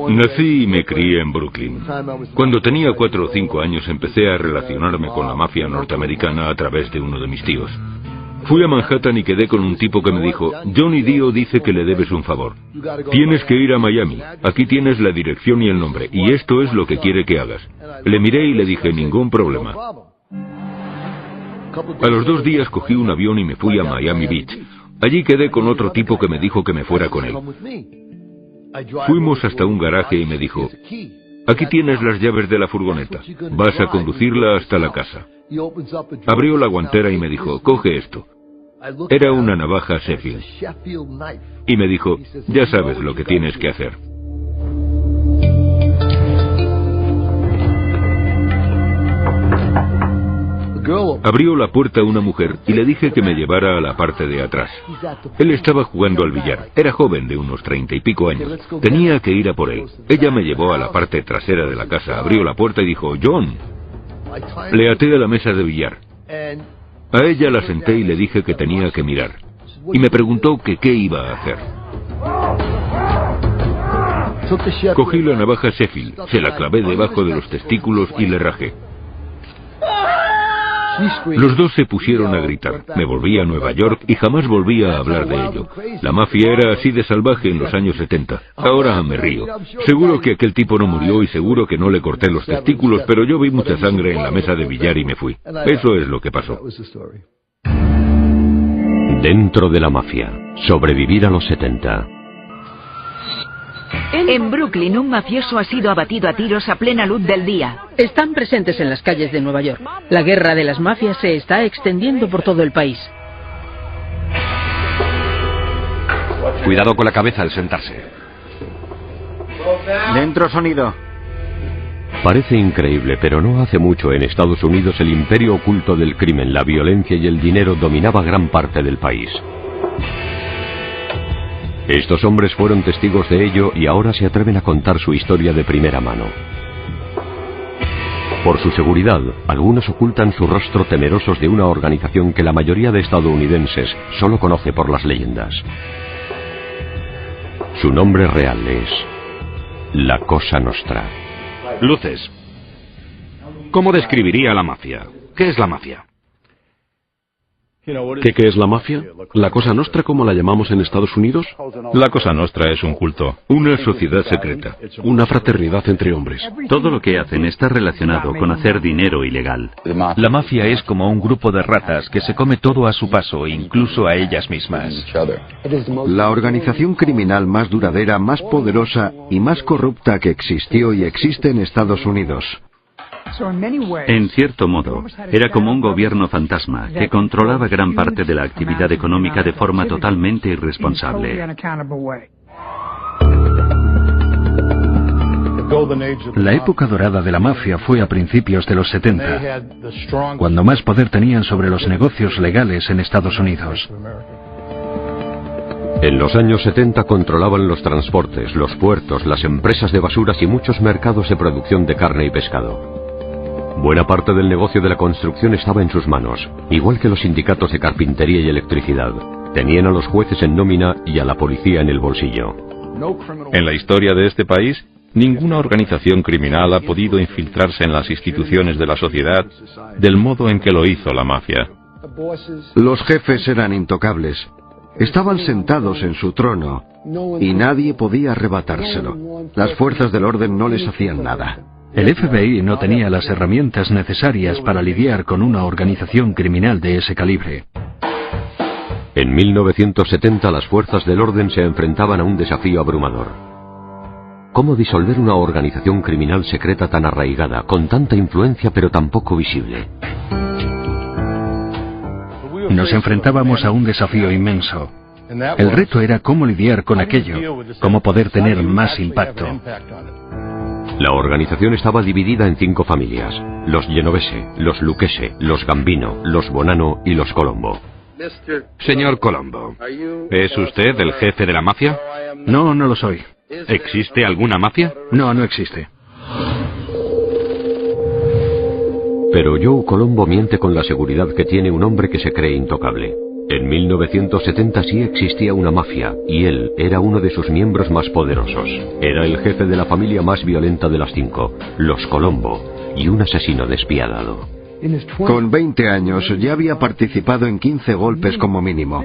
Nací y me crié en Brooklyn. Cuando tenía 4 o 5 años empecé a relacionarme con la mafia norteamericana a través de uno de mis tíos. Fui a Manhattan y quedé con un tipo que me dijo: Johnny Dio dice que le debes un favor. Tienes que ir a Miami. Aquí tienes la dirección y el nombre, y esto es lo que quiere que hagas. Le miré y le dije: ningún problema. A los 2 días cogí un avión y me fui a Miami Beach. Allí quedé con otro tipo que me dijo que me fuera con él. Fuimos hasta un garaje y me dijo: aquí tienes las llaves de la furgoneta. Vas a conducirla hasta la casa. Abrió la guantera y me dijo: coge esto. Era una navaja Sheffield. Y me dijo: ya sabes lo que tienes que hacer. Abrió la puerta a una mujer y le dije que me llevara a la parte de atrás. Él estaba jugando al billar. Era joven, de unos 30 y pico años. Tenía que ir a por él. Ella me llevó a la parte trasera de la casa, abrió la puerta y dijo: John. Le até a la mesa de billar. A ella la senté y le dije que tenía que mirar. Y me preguntó que qué iba a hacer. Cogí la navaja Sheffield, se la clavé debajo de los testículos y le rajé. Los dos se pusieron a gritar. Me volví a Nueva York y jamás volví a hablar de ello. La mafia era así de salvaje en los años 70. Ahora me río. Seguro que aquel tipo no murió y seguro que no le corté los testículos, pero yo vi mucha sangre en la mesa de billar y me fui. Eso es lo que pasó. Dentro de la mafia. Sobrevivir a los 70. En Brooklyn, un mafioso ha sido abatido a tiros a plena luz del día. Están presentes en las calles de Nueva York. La guerra de las mafias se está extendiendo por todo el país. Cuidado con la cabeza al sentarse. Dentro sonido. Parece increíble, pero no hace mucho en Estados Unidos el imperio oculto del crimen, la violencia y el dinero dominaba gran parte del país. Estos hombres fueron testigos de ello y ahora se atreven a contar su historia de primera mano. Por su seguridad, algunos ocultan su rostro temerosos de una organización que la mayoría de estadounidenses solo conoce por las leyendas. Su nombre real es la Cosa Nostra. Luces. ¿Cómo describiría la mafia? ¿Qué es la mafia? ¿Qué es la mafia? ¿La Cosa Nostra, como la llamamos en Estados Unidos? La Cosa Nostra es un culto, una sociedad secreta. Una fraternidad entre hombres. Todo lo que hacen está relacionado con hacer dinero ilegal. La mafia es como un grupo de ratas que se come todo a su paso, incluso a ellas mismas. La organización criminal más duradera, más poderosa y más corrupta que existió y existe en Estados Unidos. En cierto modo, era como un gobierno fantasma que controlaba gran parte de la actividad económica de forma totalmente irresponsable. La época dorada de la mafia fue a principios de los 70, cuando más poder tenían sobre los negocios legales en Estados Unidos. En los años 70 controlaban los transportes, los puertos, las empresas de basuras y muchos mercados de producción de carne y pescado. Buena parte del negocio de la construcción estaba en sus manos, igual que los sindicatos de carpintería y electricidad. Tenían a los jueces en nómina y a la policía en el bolsillo. En la historia de este país, ninguna organización criminal ha podido infiltrarse en las instituciones de la sociedad del modo en que lo hizo la mafia. Los jefes eran intocables. Estaban sentados en su trono y nadie podía arrebatárselo. Las fuerzas del orden no les hacían nada. El FBI no tenía las herramientas necesarias para lidiar con una organización criminal de ese calibre. En 1970 las fuerzas del orden se enfrentaban a un desafío abrumador. ¿Cómo disolver una organización criminal secreta tan arraigada, con tanta influencia pero tan poco visible? Nos enfrentábamos a un desafío inmenso. El reto era cómo lidiar con aquello, cómo poder tener más impacto. La organización estaba dividida en 5 familias: los Genovese, los Lucchese, los Gambino, los Bonanno y los Colombo. Señor Colombo, ¿es usted el jefe de la mafia? No, no lo soy. ¿Existe alguna mafia? No, no existe. Pero Joe Colombo miente con la seguridad que tiene un hombre que se cree intocable. En 1970 sí existía una mafia, y él era uno de sus miembros más poderosos. Era el jefe de la familia más violenta de las 5, los Colombo, y un asesino despiadado. Con 20 años ya había participado en 15 golpes como mínimo.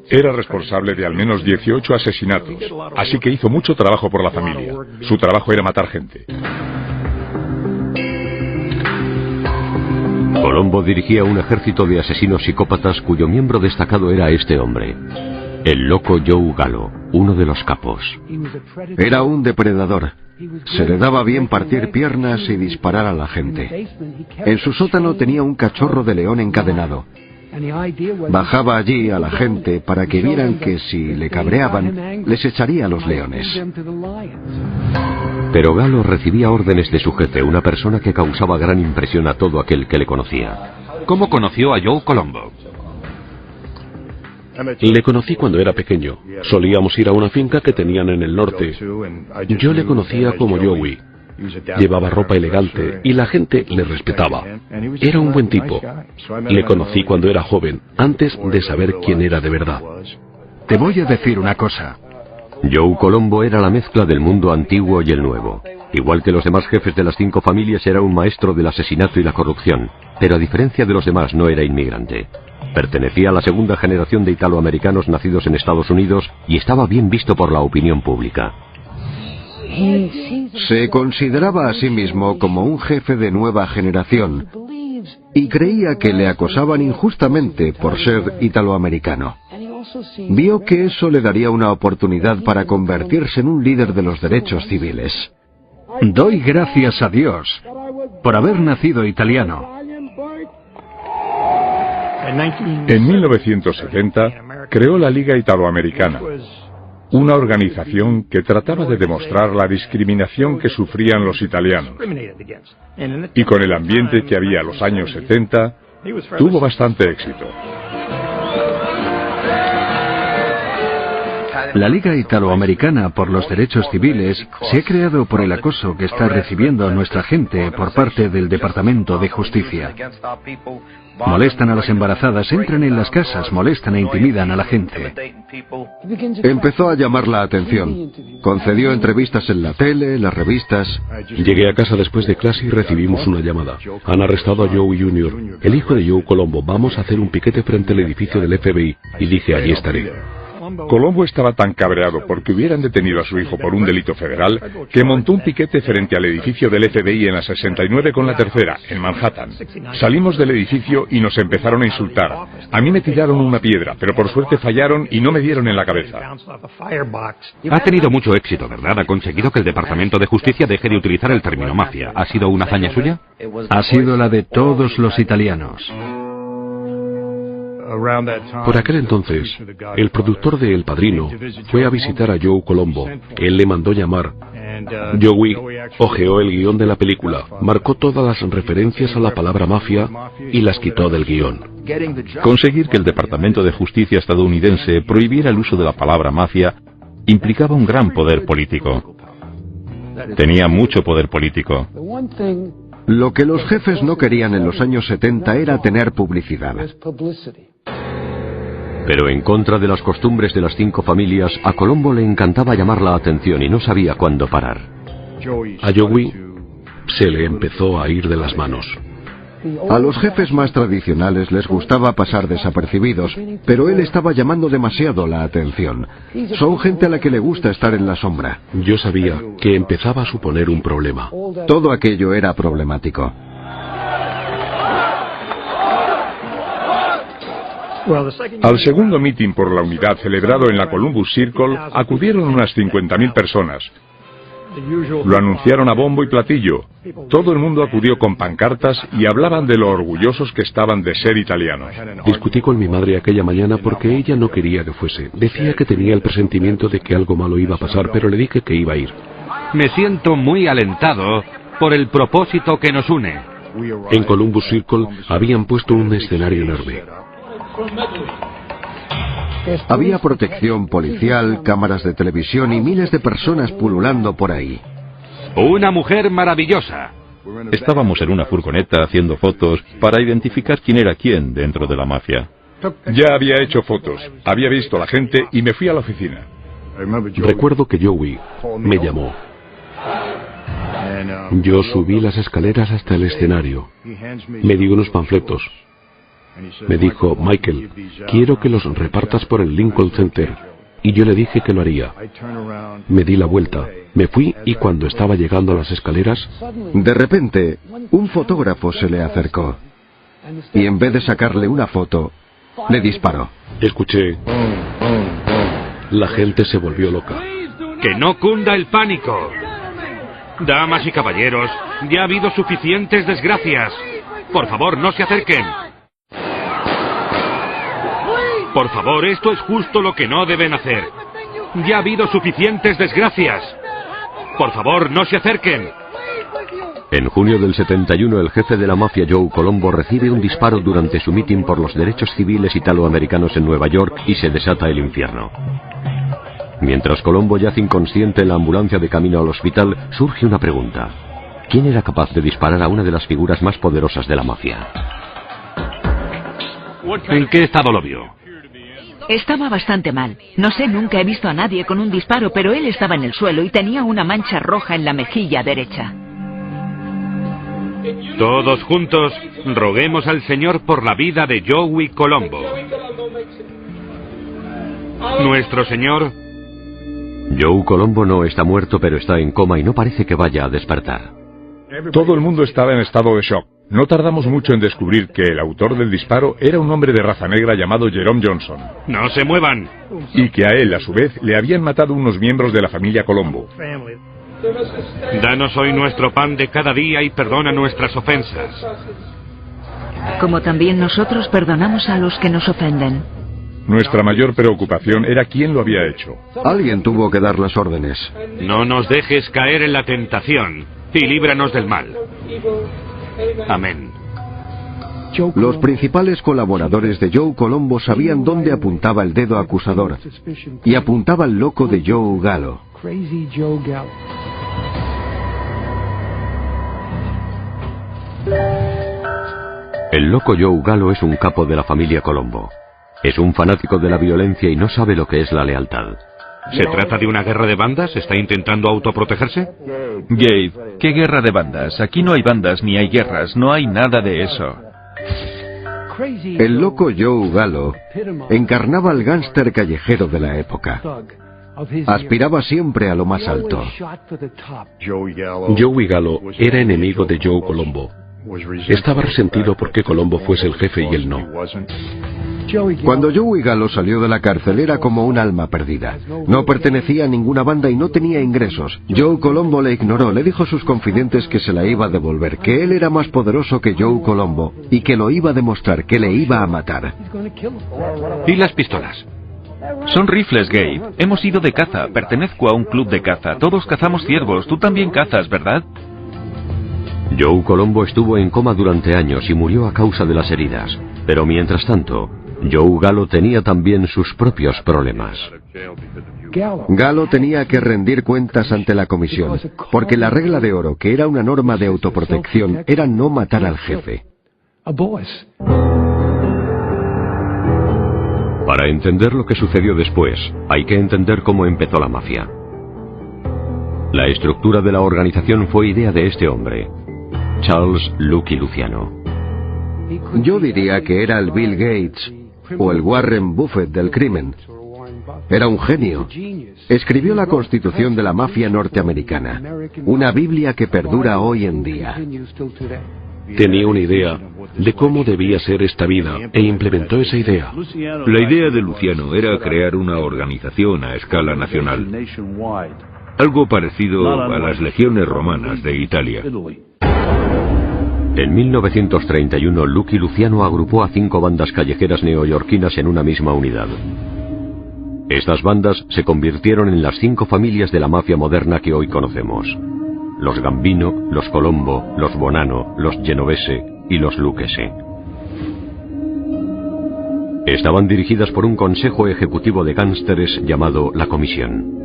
Era responsable de al menos 18 asesinatos, así que hizo mucho trabajo por la familia. Su trabajo era matar gente. Colombo dirigía un ejército de asesinos psicópatas cuyo miembro destacado era este hombre, el loco Joe Gallo, uno de los capos. Era un depredador. Se le daba bien partir piernas y disparar a la gente. En su sótano tenía un cachorro de león encadenado. Bajaba allí a la gente para que vieran que si le cabreaban, les echaría a los leones. Pero Gallo recibía órdenes de su jefe, una persona que causaba gran impresión a todo aquel que le conocía. ¿Cómo conoció a Joe Colombo? Le conocí cuando era pequeño. Solíamos ir a una finca que tenían en el norte. Yo le conocía como Joey. Llevaba ropa elegante y la gente le respetaba. Era un buen tipo. Le conocí cuando era joven, antes de saber quién era de verdad. Te voy a decir una cosa. Joe Colombo era la mezcla del mundo antiguo y el nuevo. Igual que los demás jefes de las 5 familias, era un maestro del asesinato y la corrupción, pero a diferencia de los demás no era inmigrante. Pertenecía a la segunda generación de italoamericanos nacidos en Estados Unidos y estaba bien visto por la opinión pública. Se consideraba a sí mismo como un jefe de nueva generación y creía que le acosaban injustamente por ser italoamericano. Vio que eso le daría una oportunidad para convertirse en un líder de los derechos civiles. Doy gracias a Dios por haber nacido italiano. En 1970 creó la Liga Italoamericana, una organización que trataba de demostrar la discriminación que sufrían los italianos. Y con el ambiente que había a los años 70, tuvo bastante éxito. La Liga Italoamericana por los Derechos Civiles se ha creado por el acoso que está recibiendo nuestra gente por parte del Departamento de Justicia. Molestan a las embarazadas, entran en las casas, molestan e intimidan a la gente. Empezó a llamar la atención. Concedió entrevistas en la tele, en las revistas. Llegué a casa después de clase y recibimos una llamada. Han arrestado a Joe Jr., el hijo de Joe Colombo. Vamos a hacer un piquete frente al edificio del FBI. Y dije, allí estaré. Colombo estaba tan cabreado porque hubieran detenido a su hijo por un delito federal que montó un piquete frente al edificio del FBI en la 69 con la tercera, en Manhattan. Salimos del edificio y nos empezaron a insultar. A mí me tiraron una piedra, pero por suerte fallaron y no me dieron en la cabeza. Ha tenido mucho éxito, ¿verdad? Ha conseguido que el Departamento de Justicia deje de utilizar el término mafia. ¿Ha sido una hazaña suya? Ha sido la de todos los italianos. Por aquel entonces, el productor de El Padrino fue a visitar a Joe Colombo. Él le mandó llamar. Joey hojeó el guión de la película, marcó todas las referencias a la palabra mafia y las quitó del guión. Conseguir que el Departamento de Justicia estadounidense prohibiera el uso de la palabra mafia implicaba un gran poder político. Tenía mucho poder político. Lo que los jefes no querían en los años 70 era tener publicidad. Pero en contra de las costumbres de las 5 familias, a Colombo le encantaba llamar la atención y no sabía cuándo parar. A Joey se le empezó a ir de las manos. A los jefes más tradicionales les gustaba pasar desapercibidos, pero él estaba llamando demasiado la atención. Son gente a la que le gusta estar en la sombra. Yo sabía que empezaba a suponer un problema. Todo aquello era problemático. Al segundo mitin por la unidad celebrado en la Columbus Circle acudieron unas 50.000 personas. Lo anunciaron a bombo y platillo. Todo el mundo acudió con pancartas y hablaban de lo orgullosos que estaban de ser italianos. Discutí con mi madre aquella mañana porque ella no quería que fuese. Decía que tenía el presentimiento de que algo malo iba a pasar, pero le dije que iba a ir. Me siento muy alentado por el propósito que nos une. En Columbus Circle habían puesto un escenario enorme. Había protección policial, cámaras de televisión y miles de personas pululando por ahí. Una mujer maravillosa. Estábamos en una furgoneta haciendo fotos para identificar quién era quién dentro de la mafia. Ya había hecho fotos, había visto a la gente y me fui a la oficina. Recuerdo que Joey me llamó. Yo subí las escaleras hasta el escenario. Me dio unos panfletos. Me dijo, Michael, quiero que los repartas por el Lincoln Center. Y yo le dije que lo haría. Me di la vuelta, me fui y cuando estaba llegando a las escaleras... De repente, un fotógrafo se le acercó. Y en vez de sacarle una foto, le disparó. Escuché. La gente se volvió loca. ¡Que no cunda el pánico! Damas y caballeros, ya ha habido suficientes desgracias. Por favor, no se acerquen. Por favor, esto es justo lo que no deben hacer. Ya ha habido suficientes desgracias. Por favor, no se acerquen. En junio del 71, el jefe de la mafia Joe Colombo recibe un disparo durante su mitin por los derechos civiles italoamericanos en Nueva York y se desata el infierno. Mientras Colombo yace inconsciente en la ambulancia de camino al hospital, surge una pregunta. ¿Quién era capaz de disparar a una de las figuras más poderosas de la mafia? ¿En qué estado lo vio? Estaba bastante mal. No sé, nunca he visto a nadie con un disparo, pero él estaba en el suelo y tenía una mancha roja en la mejilla derecha. Todos juntos, roguemos al Señor por la vida de Joey Colombo. Nuestro Señor... Joe Colombo no está muerto, pero está en coma y no parece que vaya a despertar. Todo el mundo estaba en estado de shock. No tardamos mucho en descubrir que el autor del disparo era un hombre de raza negra llamado Jerome Johnson. ¡No se muevan! Y que a él, a su vez, le habían matado unos miembros de la familia Colombo. Danos hoy nuestro pan de cada día y perdona nuestras ofensas. Como también nosotros perdonamos a los que nos ofenden. Nuestra mayor preocupación era quién lo había hecho. Alguien tuvo que dar las órdenes. No nos dejes caer en la tentación y líbranos del mal. Amén. Los principales colaboradores de Joe Colombo sabían dónde apuntaba el dedo acusador, y apuntaba al loco de Joe Gallo. El loco Joe Gallo es un capo de la familia Colombo. Es un fanático de la violencia y no sabe lo que es la lealtad. ¿Se trata de una guerra de bandas? ¿Está intentando autoprotegerse? Gabe, ¿qué guerra de bandas? Aquí no hay bandas ni hay guerras, no hay nada de eso. El loco Joe Gallo encarnaba al gángster callejero de la época. Aspiraba siempre a lo más alto. Joey Gallo era enemigo de Joe Colombo. Estaba resentido porque Colombo fuese el jefe y él no. Cuando Joey Gallo salió de la cárcel era como un alma perdida. No pertenecía a ninguna banda y no tenía ingresos. Joe Colombo le ignoró, le dijo a sus confidentes que se la iba a devolver, que él era más poderoso que Joe Colombo y que lo iba a demostrar, que le iba a matar. ¿Y las pistolas? Son rifles, Gabe. Hemos ido de caza. Pertenezco a un club de caza. Todos cazamos ciervos. Tú también cazas, ¿verdad? Joe Colombo estuvo en coma durante años y murió a causa de las heridas. Pero mientras tanto, Joe Gallo tenía también sus propios problemas. Gallo tenía que rendir cuentas ante la comisión, porque la regla de oro, que era una norma de autoprotección, era no matar al jefe. Para entender lo que sucedió después, hay que entender cómo empezó la mafia. La estructura de la organización fue idea de este hombre, Charles Lucky Luciano. Yo diría que era el Bill Gates o el Warren Buffett del crimen. Era un genio. Escribió la Constitución de la mafia norteamericana, una Biblia que perdura hoy en día. Tenía una idea de cómo debía ser esta vida e implementó esa idea. La idea de Luciano era crear una organización a escala nacional. Algo parecido a las legiones romanas de Italia. En 1931, Lucky Luciano agrupó a 5 bandas callejeras neoyorquinas en una misma unidad. Estas bandas se convirtieron en las 5 familias de la mafia moderna que hoy conocemos: los Gambino, los Colombo, los Bonanno, los Genovese y los Lucchese. Estaban dirigidas por un consejo ejecutivo de gángsteres llamado la Comisión.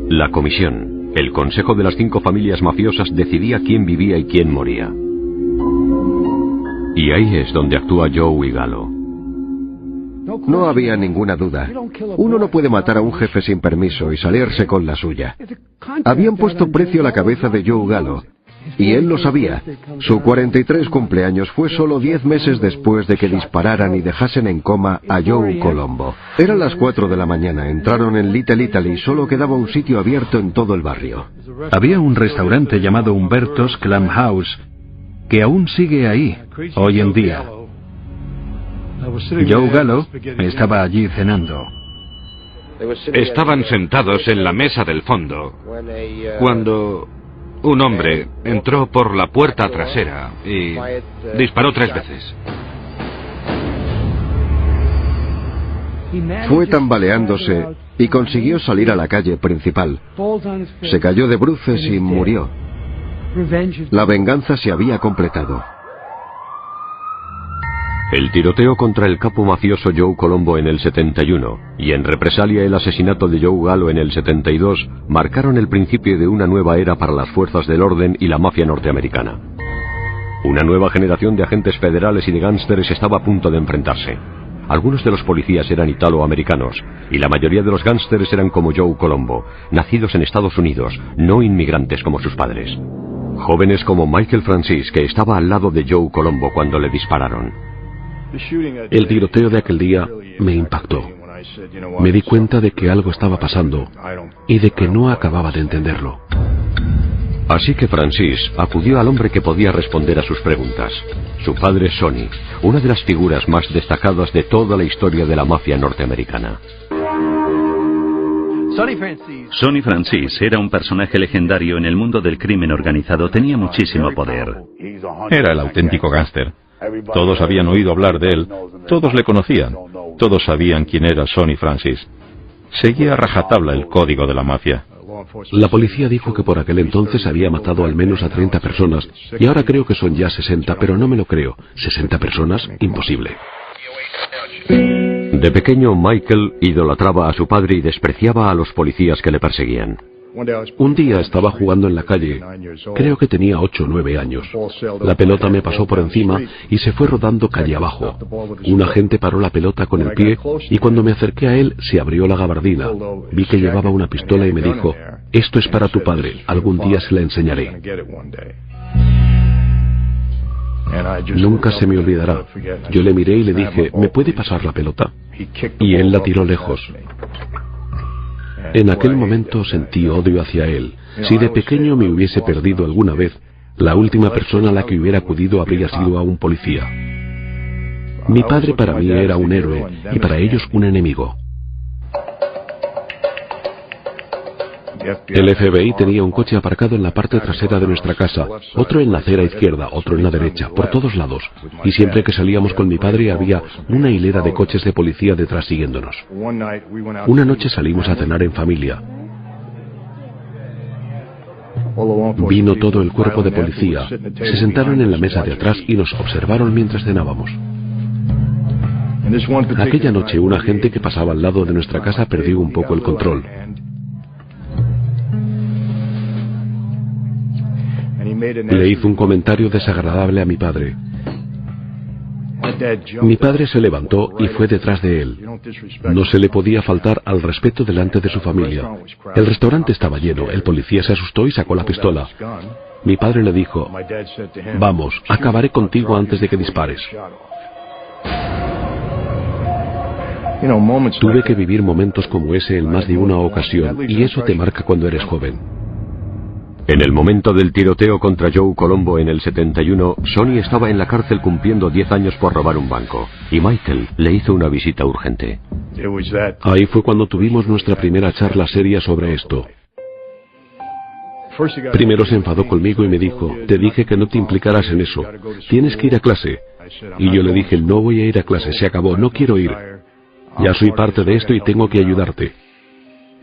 La Comisión, el consejo de las 5 familias mafiosas, decidía quién vivía y quién moría. Y ahí es donde actúa Joey Gallo. No había ninguna duda. Uno no puede matar a un jefe sin permiso y salirse con la suya. Habían puesto precio a la cabeza de Joe Gallo, y él lo sabía. Su 43 cumpleaños fue solo 10 meses después de que dispararan y dejasen en coma a Joe Colombo. Eran las 4 de la mañana, entraron en Little Italy y solo quedaba un sitio abierto en todo el barrio. Había un restaurante llamado Humberto's Clam House, que aún sigue ahí, hoy en día. Joe Gallo estaba allí cenando. Estaban sentados en la mesa del fondo cuando un hombre entró por la puerta trasera y disparó 3 veces. Fue tambaleándose y consiguió salir a la calle principal. Se cayó de bruces y murió. La venganza se había completado. El tiroteo contra el capo mafioso Joe Colombo en el 71 y en represalia el asesinato de Joe Gallo en el 72 marcaron el principio de una nueva era para las fuerzas del orden y la mafia norteamericana. Una nueva generación de agentes federales y de gángsteres estaba a punto de enfrentarse. Algunos de los policías eran italoamericanos y la mayoría de los gángsteres eran como Joe Colombo, nacidos en Estados Unidos, no inmigrantes como sus padres. Jóvenes como Michael Francis, que estaba al lado de Joe Colombo cuando le dispararon. El tiroteo de aquel día me impactó. Me di cuenta de que algo estaba pasando y de que no acababa de entenderlo. Así que Francis acudió al hombre que podía responder a sus preguntas, su padre Sonny, una de las figuras más destacadas de toda la historia de la mafia norteamericana. Sonny Francis era un personaje legendario en el mundo del crimen organizado. Tenía muchísimo poder. Era el auténtico gángster. Todos habían oído hablar de él, todos le conocían, todos sabían quién era Sonny Francis. Seguía a rajatabla el código de la mafia. La policía dijo que por aquel entonces había matado al menos a 30 personas y ahora creo que son ya 60, pero no me lo creo. 60 personas, imposible. De pequeño, Michael idolatraba a su padre y despreciaba a los policías que le perseguían. Un día estaba jugando en la calle, creo que tenía 8 o 9 años. La pelota me pasó por encima y se fue rodando calle abajo. Un agente paró la pelota con el pie y cuando me acerqué a él se abrió la gabardina. Vi que llevaba una pistola y me dijo, esto es para tu padre, algún día se la enseñaré. Nunca se me olvidará. Yo le miré y le dije, ¿me puede pasar la pelota? Y él la tiró lejos. En aquel momento sentí odio hacia él. Si de pequeño me hubiese perdido alguna vez, la última persona a la que hubiera acudido habría sido a un policía. Mi padre para mí era un héroe y para ellos un enemigo. El FBI tenía un coche aparcado en la parte trasera de nuestra casa, otro en la acera izquierda, otro en la derecha, por todos lados. Y siempre que salíamos con mi padre había una hilera de coches de policía detrás siguiéndonos. Una noche salimos a cenar en familia. Vino todo el cuerpo de policía, se sentaron en la mesa de atrás y nos observaron mientras cenábamos. Aquella noche un agente que pasaba al lado de nuestra casa perdió un poco el control. Le hizo un comentario desagradable a mi padre. Mi padre se levantó y fue detrás de él. No se le podía faltar al respeto delante de su familia. El restaurante estaba lleno, el policía se asustó y sacó la pistola. Mi padre le dijo, vamos, acabaré contigo antes de que dispares. Tuve que vivir momentos como ese en más de una ocasión y eso te marca cuando eres joven. En el momento del tiroteo contra Joe Colombo en el 71, Sonny estaba en la cárcel cumpliendo 10 años por robar un banco, y Michael le hizo una visita urgente. Ahí fue cuando tuvimos nuestra primera charla seria sobre esto. Primero se enfadó conmigo y me dijo, te dije que no te implicaras en eso, tienes que ir a clase. Y yo le dije, no voy a ir a clase, se acabó, no quiero ir. Ya soy parte de esto y tengo que ayudarte.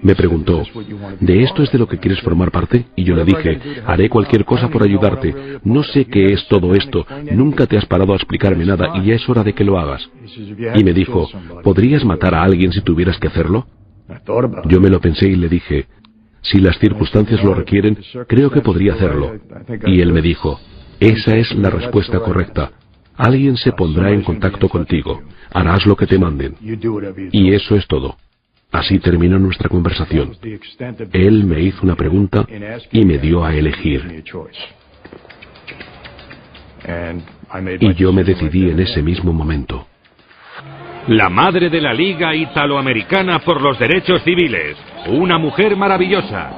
Me preguntó, ¿de esto es de lo que quieres formar parte? Y yo le dije, haré cualquier cosa por ayudarte. No sé qué es todo esto, nunca te has parado a explicarme nada y ya es hora de que lo hagas. Y me dijo, ¿podrías matar a alguien si tuvieras que hacerlo? Yo me lo pensé y le dije, si las circunstancias lo requieren, creo que podría hacerlo. Y él me dijo, esa es la respuesta correcta. Alguien se pondrá en contacto contigo. Harás lo que te manden. Y eso es todo. Así terminó nuestra conversación. Él me hizo una pregunta y me dio a elegir. Y yo me decidí en ese mismo momento. La madre de la Liga Italoamericana por los Derechos Civiles. Una mujer maravillosa.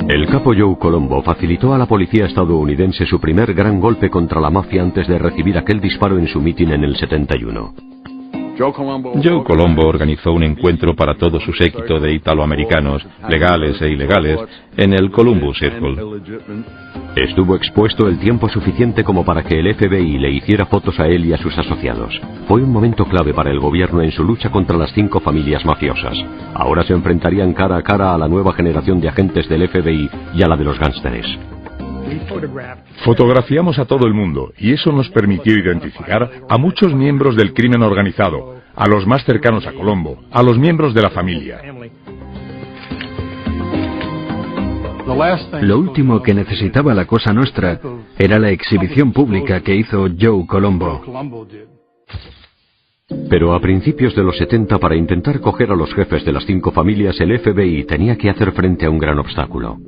El capo Joe Colombo facilitó a la policía estadounidense su primer gran golpe contra la mafia antes de recibir aquel disparo en su mitin en el 71. Joe Colombo organizó un encuentro para todo su séquito de italoamericanos, legales e ilegales, en el Columbus Circle. Estuvo expuesto el tiempo suficiente como para que el FBI le hiciera fotos a él y a sus asociados. Fue un momento clave para el gobierno en su lucha contra las 5 familias mafiosas. Ahora se enfrentarían cara a cara a la nueva generación de agentes del FBI y a la de los gánsteres. Fotografiamos a todo el mundo y eso nos permitió identificar a muchos miembros del crimen organizado, a los más cercanos a Colombo, a los miembros de la familia. Lo último que necesitaba la Cosa Nostra era la exhibición pública que hizo Joe Colombo. Pero a principios de los 70, para intentar coger a los jefes de las 5 familias, el FBI tenía que hacer frente a un gran obstáculo.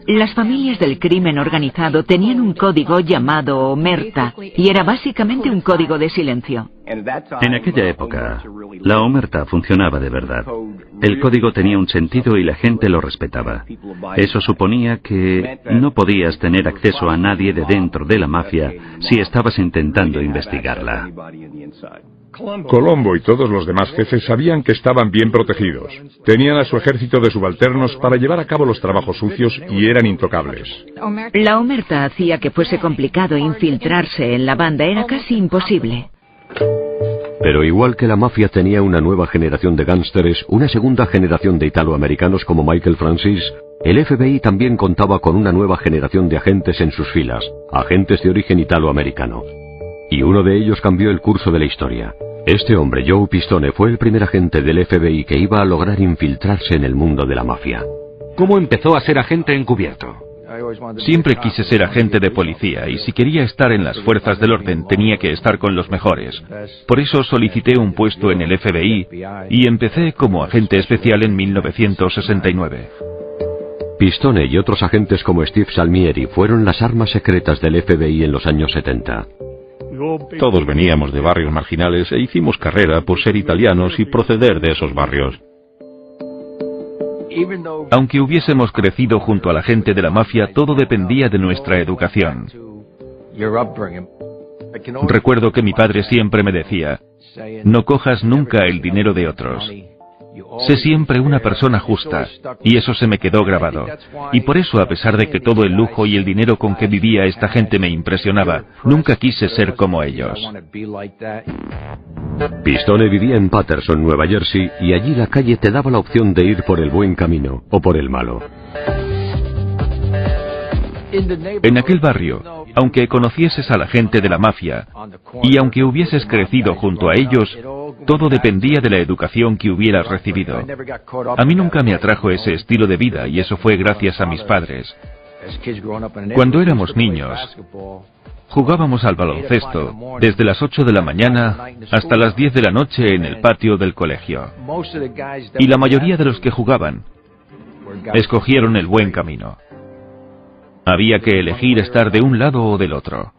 Las familias del crimen organizado tenían un código llamado omerta, y era básicamente un código de silencio. En aquella época, la omerta funcionaba de verdad. El código tenía un sentido y la gente lo respetaba. Eso suponía que no podías tener acceso a nadie de dentro de la mafia si estabas intentando investigarla. Colombo y todos los demás jefes sabían que estaban bien protegidos. Tenían a su ejército de subalternos para llevar a cabo los trabajos sucios y eran intocables. La omerta hacía que fuese complicado infiltrarse en la banda, era casi imposible. Pero igual que la mafia tenía una nueva generación de gánsteres, una segunda generación de italoamericanos como Michael Francis, el FBI también contaba con una nueva generación de agentes en sus filas, agentes de origen italoamericano. Y uno de ellos cambió el curso de la historia. Este hombre, Joe Pistone, fue el primer agente del FBI que iba a lograr infiltrarse en el mundo de la mafia. ¿Cómo empezó a ser agente encubierto? Siempre quise ser agente de policía y si quería estar en las fuerzas del orden tenía que estar con los mejores. Por eso solicité un puesto en el FBI y empecé como agente especial en 1969. Pistone y otros agentes como Steve Salmieri fueron las armas secretas del FBI en los años 70. Todos veníamos de barrios marginales e hicimos carrera por ser italianos y proceder de esos barrios. Aunque hubiésemos crecido junto a la gente de la mafia, todo dependía de nuestra educación. Recuerdo que mi padre siempre me decía, no cojas nunca el dinero de otros. Sé siempre una persona justa, y eso se me quedó grabado. Y por eso, a pesar de que todo el lujo y el dinero con que vivía esta gente me impresionaba, nunca quise ser como ellos. Pistone vivía en Paterson, Nueva Jersey, y allí la calle te daba la opción de ir por el buen camino o por el malo. En aquel barrio, aunque conocieses a la gente de la mafia, y aunque hubieses crecido junto a ellos, todo dependía de la educación que hubieras recibido. A mí nunca me atrajo ese estilo de vida y eso fue gracias a mis padres. Cuando éramos niños, jugábamos al baloncesto desde las 8 de la mañana hasta las 10 de la noche en el patio del colegio. Y la mayoría de los que jugaban escogieron el buen camino. Había que elegir estar de un lado o del otro.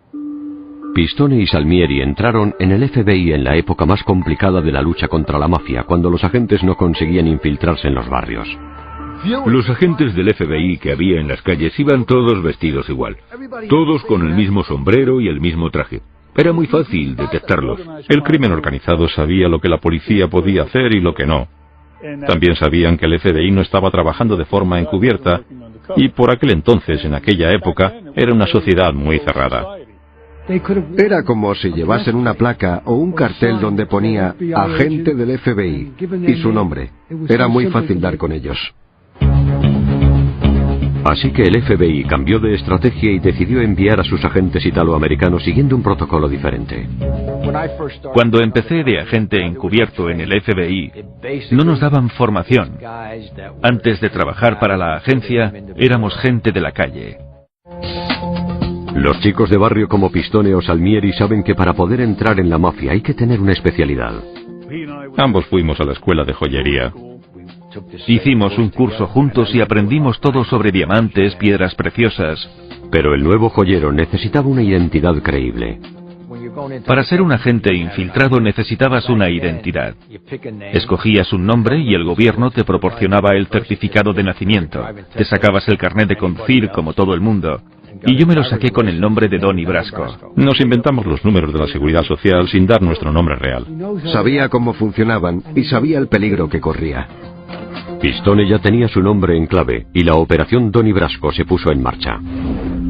Pistone y Salmieri entraron en el FBI en la época más complicada de la lucha contra la mafia, cuando los agentes no conseguían infiltrarse en los barrios. Los agentes del FBI que había en las calles iban todos vestidos igual, todos con el mismo sombrero y el mismo traje. Era muy fácil detectarlos. El crimen organizado sabía lo que la policía podía hacer y lo que no. También sabían que el FBI no estaba trabajando de forma encubierta y por aquel entonces, en aquella época, era una sociedad muy cerrada. Era como si llevasen una placa o un cartel donde ponía agente del FBI y su nombre. Era muy fácil dar con ellos. Así que el FBI cambió de estrategia y decidió enviar a sus agentes italoamericanos siguiendo un protocolo diferente. Cuando empecé de agente encubierto en el FBI, no nos daban formación. Antes de trabajar para la agencia, éramos gente de la calle. Los chicos de barrio como Pistone o Salmieri saben que para poder entrar en la mafia hay que tener una especialidad. Ambos fuimos a la escuela de joyería. Hicimos un curso juntos y aprendimos todo sobre diamantes, piedras preciosas. Pero el nuevo joyero necesitaba una identidad creíble. Para ser un agente infiltrado necesitabas una identidad. Escogías un nombre y el gobierno te proporcionaba el certificado de nacimiento. Te sacabas el carnet de conducir como todo el mundo. Y yo me lo saqué con el nombre de Donnie Brasco. Nos inventamos los números de la seguridad social sin dar nuestro nombre real. Sabía cómo funcionaban y sabía el peligro que corría. Pistone ya tenía su nombre en clave y la operación Donnie Brasco se puso en marcha.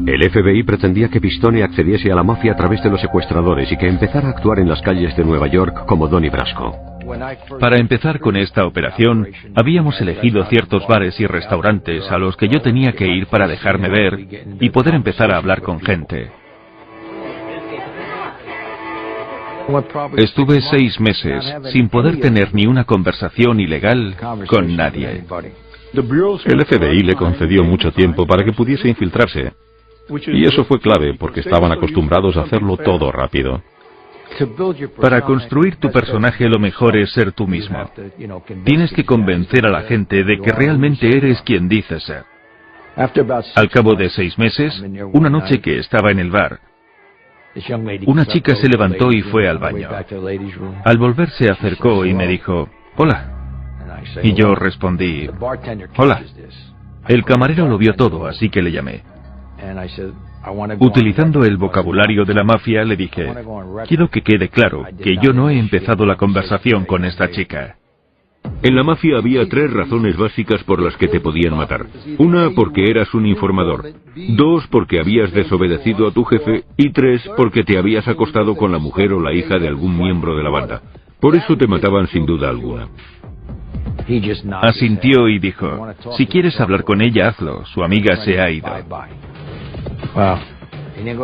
El FBI pretendía que Pistone accediese a la mafia a través de los secuestradores y que empezara a actuar en las calles de Nueva York como Donnie Brasco. Para empezar con esta operación, habíamos elegido ciertos bares y restaurantes a los que yo tenía que ir para dejarme ver y poder empezar a hablar con gente. Estuve 6 meses sin poder tener ni una conversación ilegal con nadie. El FBI le concedió mucho tiempo para que pudiese infiltrarse. Y eso fue clave porque estaban acostumbrados a hacerlo todo rápido. Para construir tu personaje lo mejor es ser tú mismo. Tienes que convencer a la gente de que realmente eres quien dices ser. Al cabo de 6 meses, una noche que estaba en el bar, una chica se levantó y fue al baño. Al volver se acercó y me dijo, «Hola». Y yo respondí, «Hola». El camarero lo vio todo, así que le llamé. Utilizando el vocabulario de la mafia, le dije, «Quiero que quede claro que yo no he empezado la conversación con esta chica». En la mafia había 3 razones básicas por las que te podían matar. 1, porque eras un informador. 2, porque habías desobedecido a tu jefe. Y 3, porque te habías acostado con la mujer o la hija de algún miembro de la banda. Por eso te mataban sin duda alguna. Asintió y dijo, «Si quieres hablar con ella, hazlo. Su amiga se ha ido».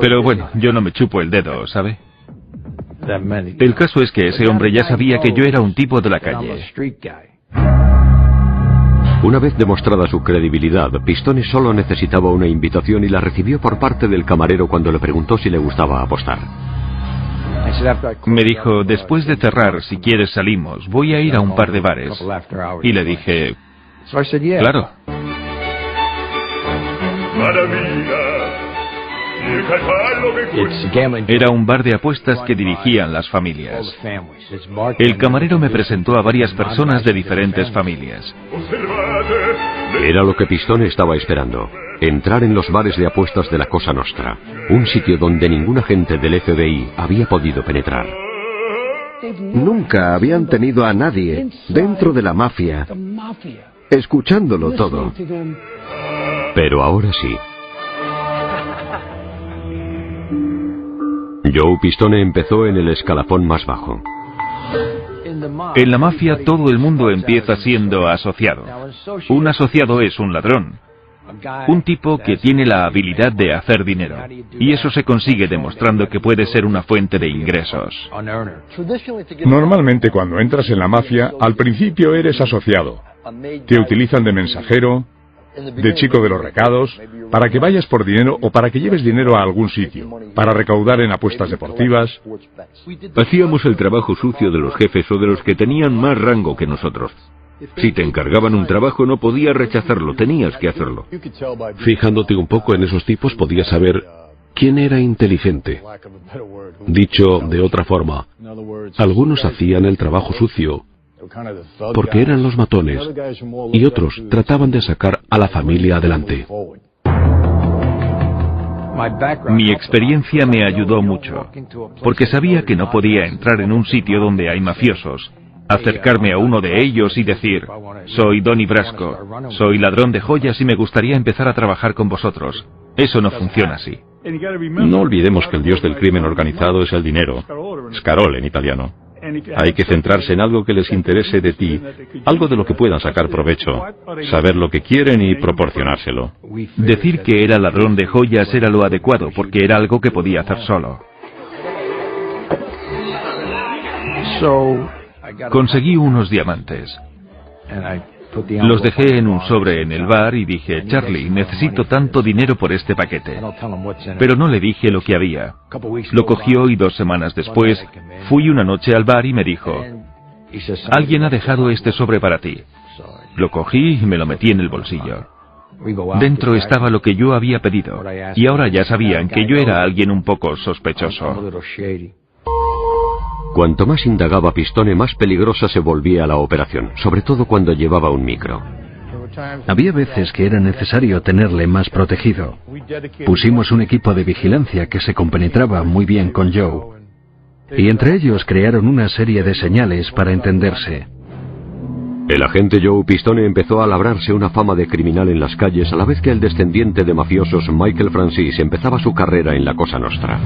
Pero bueno, yo no me chupo el dedo, ¿sabe? El caso es que ese hombre ya sabía que yo era un tipo de la calle. Una vez demostrada su credibilidad, Pistone solo necesitaba una invitación y la recibió por parte del camarero cuando le preguntó si le gustaba apostar. Me dijo, «Después de cerrar, si quieres salimos, voy a ir a un par de bares». Y le dije, «Claro». Era un bar de apuestas que dirigían las familias. El camarero me presentó a varias personas de diferentes familias. Era lo que Pistone estaba esperando, entrar en los bares de apuestas de la Cosa Nostra, un sitio donde ningún agente del FBI había podido penetrar. Nunca habían tenido a nadie dentro de la mafia, escuchándolo todo. Pero ahora sí. Joe Pistone empezó en el escalafón más bajo. En la mafia todo el mundo empieza siendo asociado. Un asociado es un ladrón. Un tipo que tiene la habilidad de hacer dinero. Y eso se consigue demostrando que puede ser una fuente de ingresos. Normalmente cuando entras en la mafia, al principio eres asociado. Te utilizan de mensajero, de chico de los recados, para que vayas por dinero o para que lleves dinero a algún sitio, para recaudar en apuestas deportivas. Hacíamos el trabajo sucio de los jefes o de los que tenían más rango que nosotros. Si te encargaban un trabajo no podías rechazarlo, tenías que hacerlo. Fijándote un poco en esos tipos podías saber quién era inteligente. Dicho de otra forma, algunos hacían el trabajo sucio porque eran los matones y otros trataban de sacar a la familia adelante. Mi experiencia me ayudó mucho, porque sabía que no podía entrar en un sitio donde hay mafiosos, acercarme a uno de ellos y decir, «Soy Donnie Brasco, soy ladrón de joyas y me gustaría empezar a trabajar con vosotros». Eso no funciona así. No olvidemos que el dios del crimen organizado es el dinero, Scarole en italiano. Hay que centrarse en algo que les interese de ti, algo de lo que puedan sacar provecho, saber lo que quieren y proporcionárselo. Decir que era ladrón de joyas era lo adecuado, porque era algo que podía hacer solo. Conseguí unos diamantes. Los dejé en un sobre en el bar y dije, Charlie, necesito tanto dinero por este paquete. Pero no le dije lo que había. Lo cogió y 2 semanas después fui una noche al bar y me dijo, alguien ha dejado este sobre para ti. Lo cogí y me lo metí en el bolsillo. Dentro estaba lo que yo había pedido, y ahora ya sabían que yo era alguien un poco sospechoso. Cuanto más indagaba Pistone, más peligrosa se volvía la operación, sobre todo cuando llevaba un micro. Había veces que era necesario tenerle más protegido. Pusimos un equipo de vigilancia que se compenetraba muy bien con Joe, y entre ellos crearon una serie de señales para entenderse. El agente Joe Pistone empezó a labrarse una fama de criminal en las calles a la vez que el descendiente de mafiosos Michael Francis empezaba su carrera en la Cosa Nostra.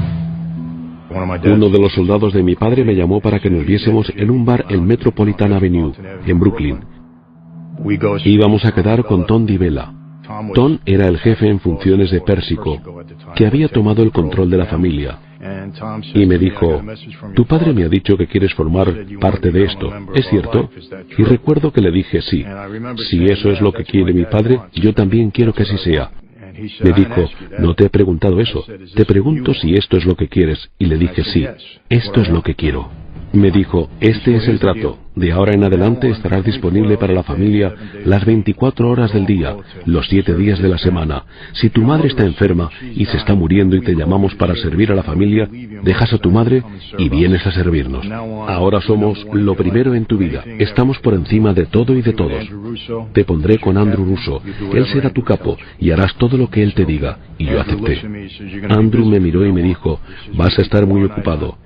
Uno de los soldados de mi padre me llamó para que nos viésemos en un bar en Metropolitan Avenue, en Brooklyn. Íbamos a quedar con Tom DiBella. Tom era el jefe en funciones de Pérsico, que había tomado el control de la familia. Y me dijo, tu padre me ha dicho que quieres formar parte de esto, ¿es cierto? Y recuerdo que le dije sí. Si eso es lo que quiere mi padre, yo también quiero que así sea. Me dijo, no te he preguntado eso, te pregunto si esto es lo que quieres. Y le dije sí, esto es lo que quiero. Me dijo, este es el trato. De ahora en adelante estarás disponible para la familia las 24 horas del día, los 7 días de la semana. Si tu madre está enferma y se está muriendo y te llamamos para servir a la familia, dejas a tu madre y vienes a servirnos. Ahora somos lo primero en tu vida. Estamos por encima de todo y de todos. Te pondré con Andrew Russo. Él será tu capo y harás todo lo que él te diga. Y yo acepté. Andrew me miró y me dijo, vas a estar muy ocupado.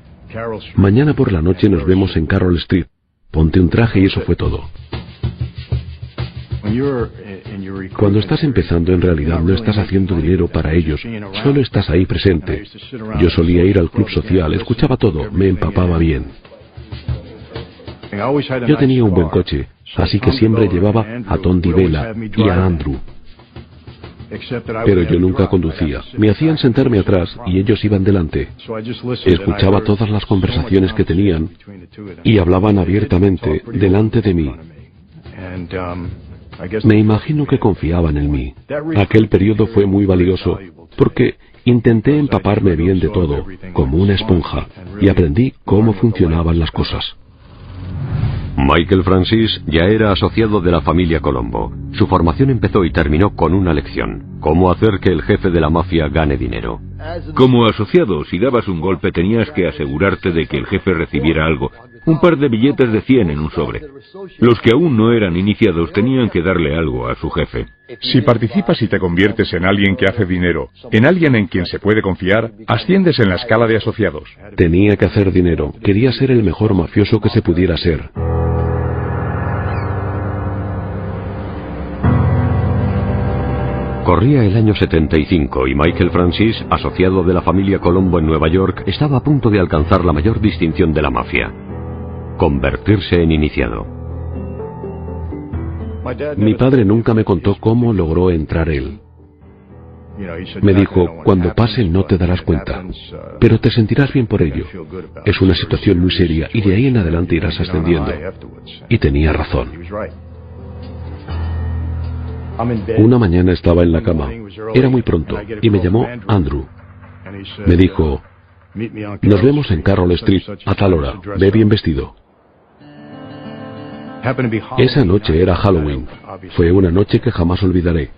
Mañana por la noche nos vemos en Carroll Street. Ponte un traje y eso fue todo. Cuando estás empezando, en realidad no estás haciendo dinero para ellos, solo estás ahí presente. Yo solía ir al club social, escuchaba todo, me empapaba bien. Yo tenía un buen coche, así que siempre llevaba a Tom DiBella y a Andrew. Pero yo nunca conducía. Me hacían sentarme atrás y ellos iban delante. Escuchaba todas las conversaciones que tenían y hablaban abiertamente delante de mí. Me imagino que confiaban en mí. Aquel periodo fue muy valioso porque intenté empaparme bien de todo, como una esponja, y aprendí cómo funcionaban las cosas. Michael Francis ya era asociado de la familia Colombo. Su formación empezó y terminó con una lección: cómo hacer que el jefe de la mafia gane dinero. Como asociado, si dabas un golpe tenías que asegurarte de que el jefe recibiera algo, un par de billetes de 100 en un sobre. Los que aún no eran iniciados tenían que darle algo a su jefe. Si participas y te conviertes en alguien que hace dinero, en alguien en quien se puede confiar, asciendes en la escala de asociados. Tenía que hacer dinero. Quería ser el mejor mafioso que se pudiera ser. Corría el año 75 y Michael Francis, asociado de la familia Colombo en Nueva York, estaba a punto de alcanzar la mayor distinción de la mafia: convertirse en iniciado. Mi padre nunca me contó cómo logró entrar él. Me dijo, cuando pase no te darás cuenta, pero te sentirás bien por ello. Es una situación muy seria y de ahí en adelante irás ascendiendo. Y tenía razón. Una mañana estaba en la cama, era muy pronto, y me llamó Andrew. Me dijo, nos vemos en Carroll Street a tal hora, ve bien vestido. Esa noche era Halloween, fue una noche que jamás olvidaré.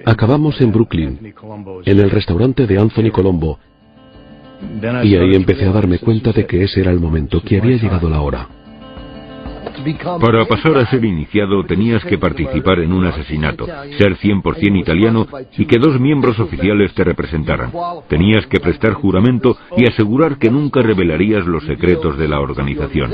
Acabamos en Brooklyn, en el restaurante de Anthony Colombo, y ahí empecé a darme cuenta de que ese era el momento, que había llegado la hora. Para pasar a ser iniciado tenías que participar en un asesinato, ser 100% italiano y que 2 miembros oficiales te representaran. Tenías que prestar juramento y asegurar que nunca revelarías los secretos de la organización.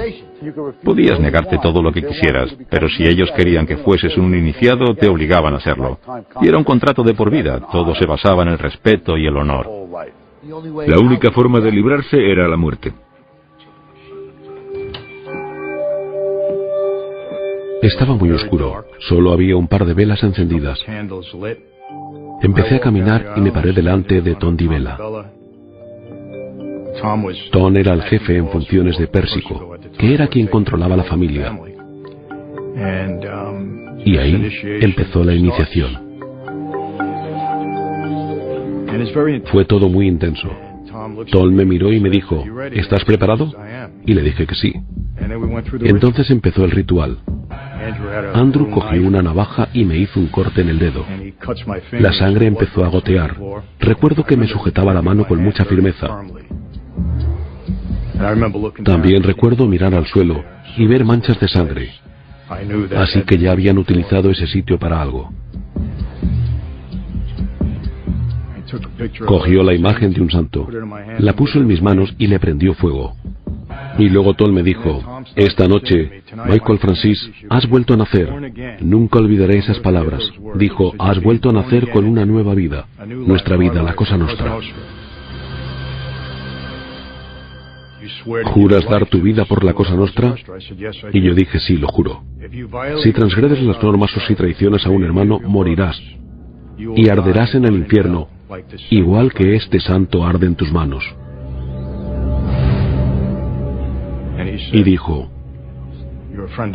Podías negarte todo lo que quisieras, pero si ellos querían que fueses un iniciado, te obligaban a hacerlo. Y era un contrato de por vida, todo se basaba en el respeto y el honor. La única forma de librarse era la muerte. Estaba muy oscuro, solo había un par de velas encendidas. Empecé a caminar y me paré delante de Tom DiBella. Tom era el jefe en funciones de Pérsico, que era quien controlaba la familia. Y ahí empezó la iniciación. Fue todo muy intenso. Tom me miró y me dijo, ¿estás preparado? Y le dije que sí. Entonces empezó el ritual. Andrew cogió una navaja y me hizo un corte en el dedo. La sangre empezó a gotear. Recuerdo que me sujetaba la mano con mucha firmeza. También recuerdo mirar al suelo y ver manchas de sangre. Así que ya habían utilizado ese sitio para algo. Cogió la imagen de un santo, la puso en mis manos y le prendió fuego. Y luego Tom me dijo, esta noche, Michael Francis, has vuelto a nacer. Nunca olvidaré esas palabras. Dijo, has vuelto a nacer con una nueva vida. Nuestra vida, la Cosa Nostra. ¿Juras dar tu vida por la Cosa Nostra? Y yo dije, sí, lo juro. Si transgredes las normas o si traicionas a un hermano, morirás. Y arderás en el infierno, igual que este santo arde en tus manos. Y dijo,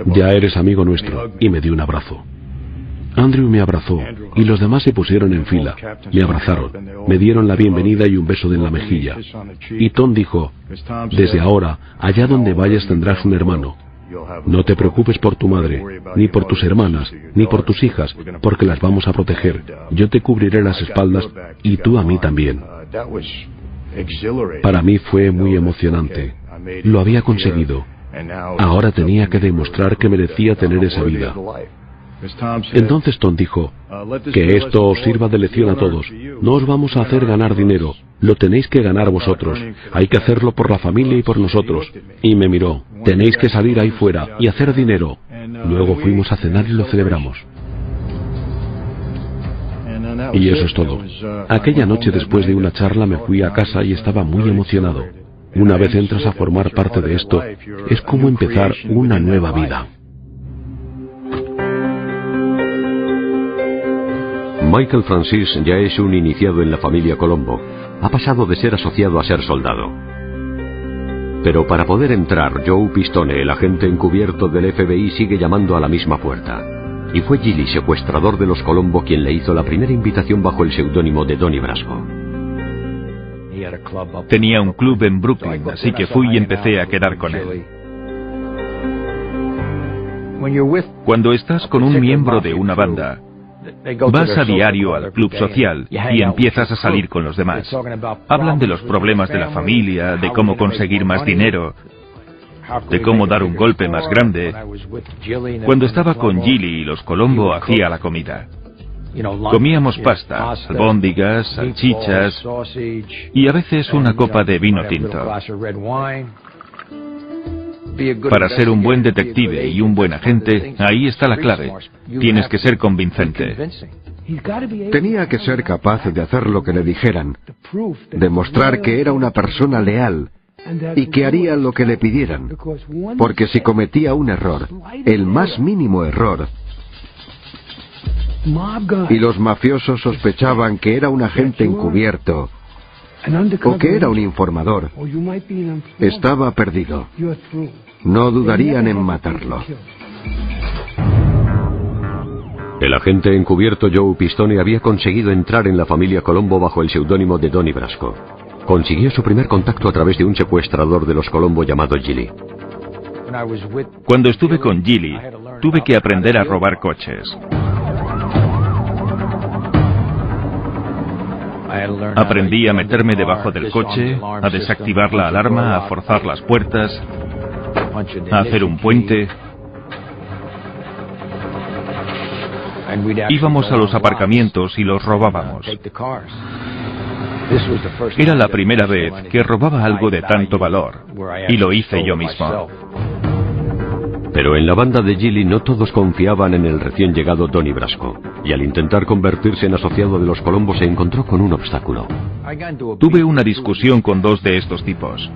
ya eres amigo nuestro, y me dio un abrazo. Andrew me abrazó, y los demás se pusieron en fila, me abrazaron, me dieron la bienvenida y un beso en la mejilla. Y Tom dijo, desde ahora, allá donde vayas tendrás un hermano. No te preocupes por tu madre, ni por tus hermanas, ni por tus hijas, porque las vamos a proteger. Yo te cubriré las espaldas, y tú a mí también. Para mí fue muy emocionante. Lo había conseguido. Ahora tenía que demostrar que merecía tener esa vida. Entonces Tom dijo, que esto os sirva de lección a todos. No os vamos a hacer ganar dinero, lo tenéis que ganar vosotros. Hay que hacerlo por la familia y por nosotros. Y me miró, tenéis que salir ahí fuera y hacer dinero. Luego fuimos a cenar y lo celebramos. Y eso es todo. Aquella noche, después de una charla, me fui a casa y estaba muy emocionado. Una vez entras a formar parte de esto, es como empezar una nueva vida. Michael Francis ya es un iniciado en la familia Colombo. Ha pasado de ser asociado a ser soldado. Pero para poder entrar, Joe Pistone, el agente encubierto del FBI, sigue llamando a la misma puerta. Y fue Gilly, secuestrador de los Colombo, quien le hizo la primera invitación bajo el seudónimo de Donnie Brasco. Tenía un club en Brooklyn, así que fui y empecé a quedar con él. Cuando estás con un miembro de una banda, vas a diario al club social y empiezas a salir con los demás. Hablan de los problemas de la familia, de cómo conseguir más dinero, de cómo dar un golpe más grande. Cuando estaba con Gilly y los Colombo, hacía la comida. Comíamos pasta, albóndigas, salchichas y a veces una copa de vino tinto. Para ser un buen detective y un buen agente, ahí está la clave. Tienes que ser convincente. Tenía que ser capaz de hacer lo que le dijeran, demostrar que era una persona leal y que haría lo que le pidieran, porque si cometía un error, el más mínimo error, y los mafiosos sospechaban que era un agente encubierto o que era un informador, estaba perdido. No dudarían en matarlo. El agente encubierto Joe Pistone había conseguido entrar en la familia Colombo bajo el seudónimo de Donnie Brasco. Consiguió su primer contacto a través de un secuestrador de los Colombo llamado Gilly. Cuando estuve con Gilly, tuve que aprender a robar coches. Aprendí a meterme debajo del coche, a desactivar la alarma, a forzar las puertas, a hacer un puente. Íbamos a los aparcamientos y los robábamos. Era la primera vez que robaba algo de tanto valor, y lo hice yo mismo. Pero en la banda de Gilly no todos confiaban en el recién llegado Donnie Brasco, y al intentar convertirse en asociado de los Colombo se encontró con un obstáculo. Tuve una discusión con dos de estos tipos.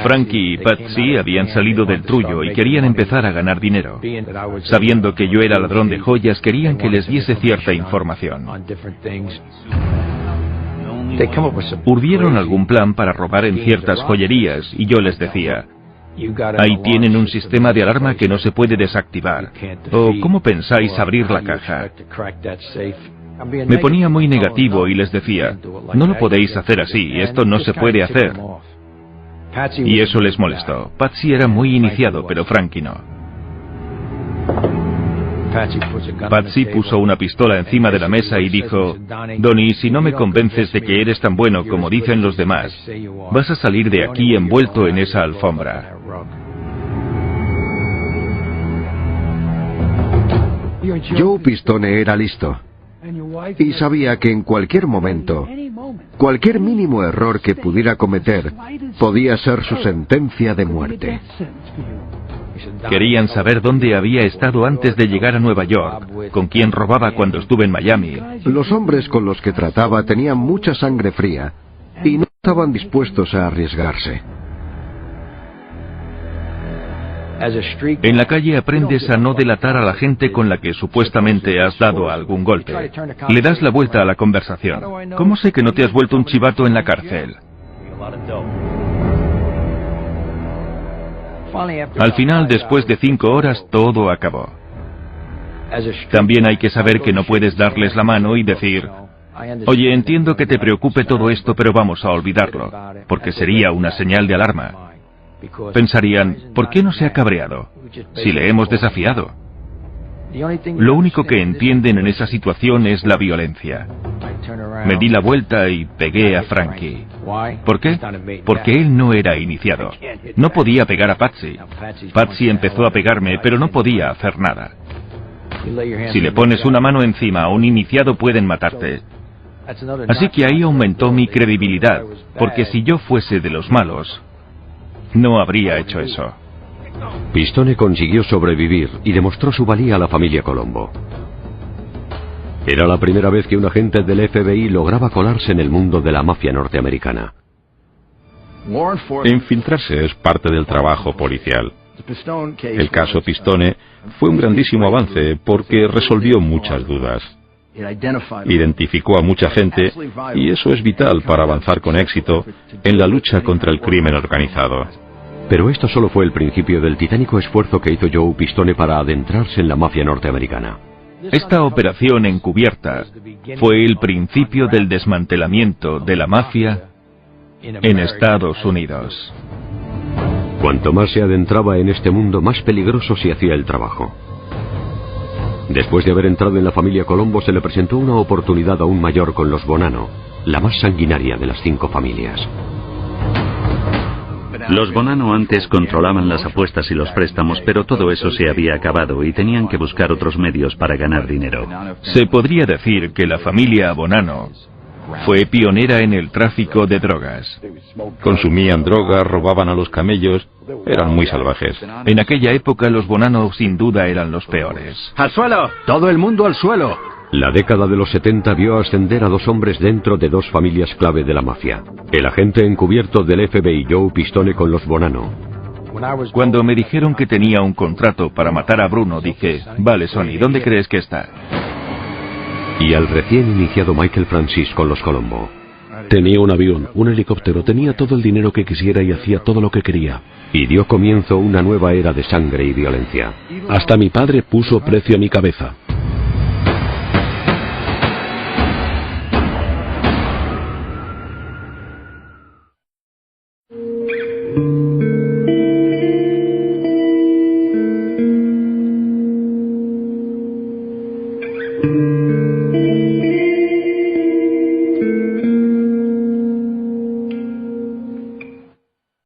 Frankie y Patsy habían salido del trullo y querían empezar a ganar dinero. Sabiendo que yo era ladrón de joyas, querían que les diese cierta información. Urdieron algún plan para robar en ciertas joyerías y yo les decía, ahí tienen un sistema de alarma que no se puede desactivar. ¿O cómo pensáis abrir la caja? Me ponía muy negativo y les decía, no lo podéis hacer así, esto no se puede hacer. Y eso les molestó. Patsy era muy iniciado, pero Frankie no. Patsy puso una pistola encima de la mesa y dijo, Donnie, si no me convences de que eres tan bueno como dicen los demás, vas a salir de aquí envuelto en esa alfombra. Joe Pistone era listo y sabía que en cualquier momento, cualquier mínimo error que pudiera cometer podía ser su sentencia de muerte. Querían saber dónde había estado antes de llegar a Nueva York, con quién robaba cuando estuve en Miami. Los hombres con los que trataba tenían mucha sangre fría y no estaban dispuestos a arriesgarse. En la calle aprendes a no delatar a la gente con la que supuestamente has dado algún golpe. Le das la vuelta a la conversación. ¿Cómo sé que no te has vuelto un chivato en la cárcel? Al final, después de 5 horas, todo acabó. También hay que saber que no puedes darles la mano y decir, oye, entiendo que te preocupe todo esto, pero vamos a olvidarlo, porque sería una señal de alarma. Pensarían, ¿por qué no se ha cabreado? Si le hemos desafiado. Lo único que entienden en esa situación es la violencia. Me di la vuelta y pegué a Frankie. ¿Por qué? Porque él no era iniciado. No podía pegar a Patsy. Patsy empezó a pegarme, pero no podía hacer nada. Si le pones una mano encima a un iniciado pueden matarte. Así que ahí aumentó mi credibilidad, porque si yo fuese de los malos, no habría hecho eso. Pistone consiguió sobrevivir y demostró su valía a la familia Colombo. Era la primera vez que un agente del FBI lograba colarse en el mundo de la mafia norteamericana. Infiltrarse es parte del trabajo policial. El caso Pistone fue un grandísimo avance porque resolvió muchas dudas. Identificó a mucha gente y eso es vital para avanzar con éxito en la lucha contra el crimen organizado. Pero esto solo fue el principio del titánico esfuerzo que hizo Joe Pistone para adentrarse en la mafia norteamericana. Esta operación encubierta fue el principio del desmantelamiento de la mafia en Estados Unidos. Cuanto más se adentraba en este mundo, más peligroso se hacía el trabajo. Después de haber entrado en la familia Colombo, se le presentó una oportunidad aún mayor con los Bonanno, la más sanguinaria de las 5 familias. Los Bonanno antes controlaban las apuestas y los préstamos, pero todo eso se había acabado y tenían que buscar otros medios para ganar dinero. Se podría decir que la familia Bonanno fue pionera en el tráfico de drogas. Consumían drogas, robaban a los camellos, eran muy salvajes. En aquella época los Bonanno sin duda eran los peores. ¡Al suelo! ¡Todo el mundo al suelo! La década de los 70 vio ascender a 2 hombres dentro de 2 familias clave de la mafia. El agente encubierto del FBI Joe Pistone con los Bonanno. Cuando me dijeron que tenía un contrato para matar a Bruno, dije, vale, Sonny, ¿dónde crees que está? Y al recién iniciado Michael Francis con los Colombo. Tenía un avión, un helicóptero, tenía todo el dinero que quisiera y hacía todo lo que quería. Y dio comienzo una nueva era de sangre y violencia. Hasta mi padre puso precio a mi cabeza.